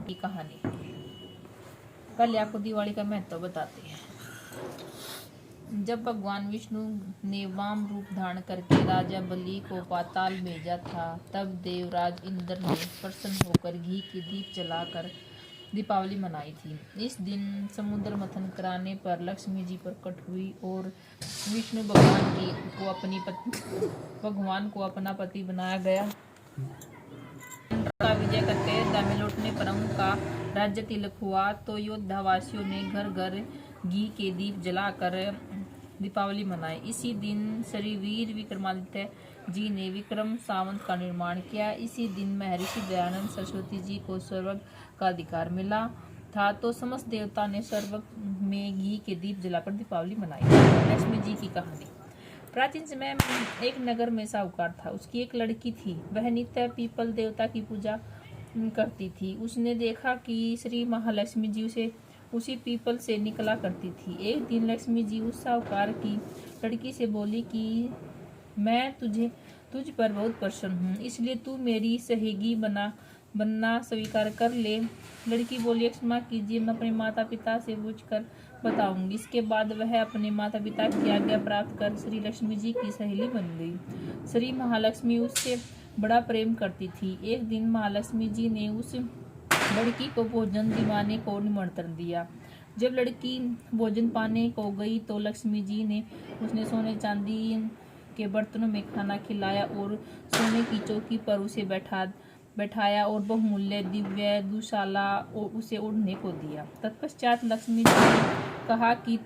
की कहानी। कल आपको दिवाली का महत्व बताते हैं। जब भगवान विष्णु ने वाम रूप धारण करके राजा बलि को पाताल भेजा था, तब देवराज इंद्र ने प्रसन्न होकर घी के दीप जलाकर दीपावली मनाई थी। इस दिन समुद्र मंथन कराने पर लक्ष्मी जी प्रकट हुई और विष्णु भगवान को अपना पति बनाया गया। का विजय करके अयोध्या में लौटने पर उनका राज्य तिलक हुआ तो योद्धावासियों ने घर घर घी के दीप जलाकर दीपावली मनाई। इसी दिन श्री वीर विक्रमादित्य जी ने विक्रम संवत का निर्माण किया। इसी दिन महर्षि दयानंद सरस्वती जी को स्वर्ग का अधिकार मिला था, तो समस्त देवता ने स्वर्ग में घी के दीप जलाकर दीपावली मनाई। लक्ष्मी जी की कहानी। प्राचीन समय में एक नगर में साहूकार था। उसकी एक लड़की थी। वह नित्य पीपल देवता की पूजा करती थी। उसने देखा कि श्री महालक्ष्मी जी उसी पीपल से निकला करती थी। एक दिन लक्ष्मी जी उस साहूकार की लड़की से बोली कि मैं तुझ पर बहुत प्रसन्न हूँ, इसलिए तू मेरी सहेगी बनना स्वीकार कर ले। लड़की बोली, क्षमा कीजिए, मैं अपने माता पिता से पूछकर बताऊंगी। इसके बाद वह अपने माता पिता की आज्ञा प्राप्त कर श्री लक्ष्मी जी की सहेली बन गई। श्री महालक्ष्मी उससे बड़ा प्रेम करती थी। एक दिन महालक्ष्मी जी ने उस लड़की को भोजन दिवाने को निमंत्रण दिया। जब लड़की भोजन पाने को गई तो लक्ष्मी जी ने उसने सोने चांदी के बर्तनों में खाना खिलाया और सोने की चौकी पर उसे बैठाया और बहुमूल्य दिव्य दुशाला उसे उड़ने को दिया। तत्पश्चात लक्ष्मी जी ने कहा कि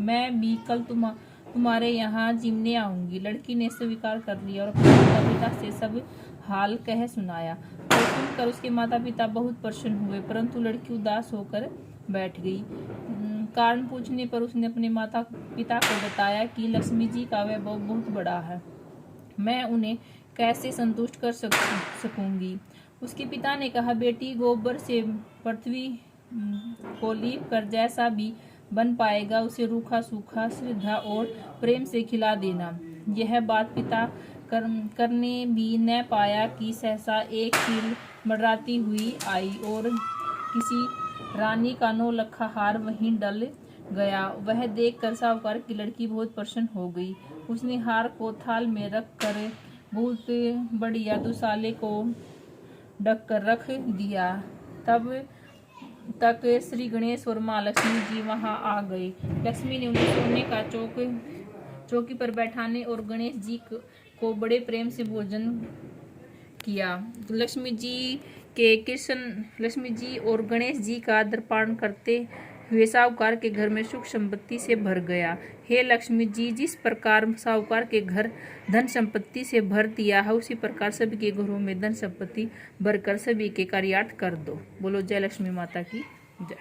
मैं भी कल तुम्हारे यहाँ जीमने आऊंगी। लड़की ने स्वीकार कर लिया और अपने माता पिता से सब हाल कह सुनाया। तो सुनकर उसके माता पिता बहुत प्रसन्न हुए, परंतु लड़की उदास होकर बैठ गई। कारण पूछने पर उसने अपने माता पिता को बताया कि लक्ष्मी जी का वैभव बहुत बड़ा है, मैं उन्हें कैसे संतुष्ट कर सकूंगी। उसके पिता ने कहा, बेटी, गोबर से पृथ्वी को लीप कर जैसा भी बन पाएगा उसे रूखा सूखा श्रद्धा और प्रेम से खिला देना। यह बात पिता करने भी न पाया कि सहसा एक चील मंडराती हुई आई और किसी रानी का 9 लखा हार वहीं डल गया। वह देखकर साहूकार की लड़की बहुत प्रसन्न हो गई। उसने हार को थाल में रख कर बहुत बढ़िया दुशाले को ढक कर रख दिया। तब तक श्री गणेश और माँ लक्ष्मी जी वहां आ गए। लक्ष्मी ने उन्हें सोने का चौकी पर बैठाने और गणेश जी को बड़े प्रेम से भोजन किया। लक्ष्मी जी और गणेश जी का दर्पण करते हुए साहूकार के घर में सुख संपत्ति से भर गया। हे लक्ष्मी जी, जिस प्रकार साहूकार के घर धन संपत्ति से भर दिया है, उसी प्रकार सभी के घरों में धन संपत्ति भरकर सभी के कार्यार्थ कर दो। बोलो जय लक्ष्मी माता की जय।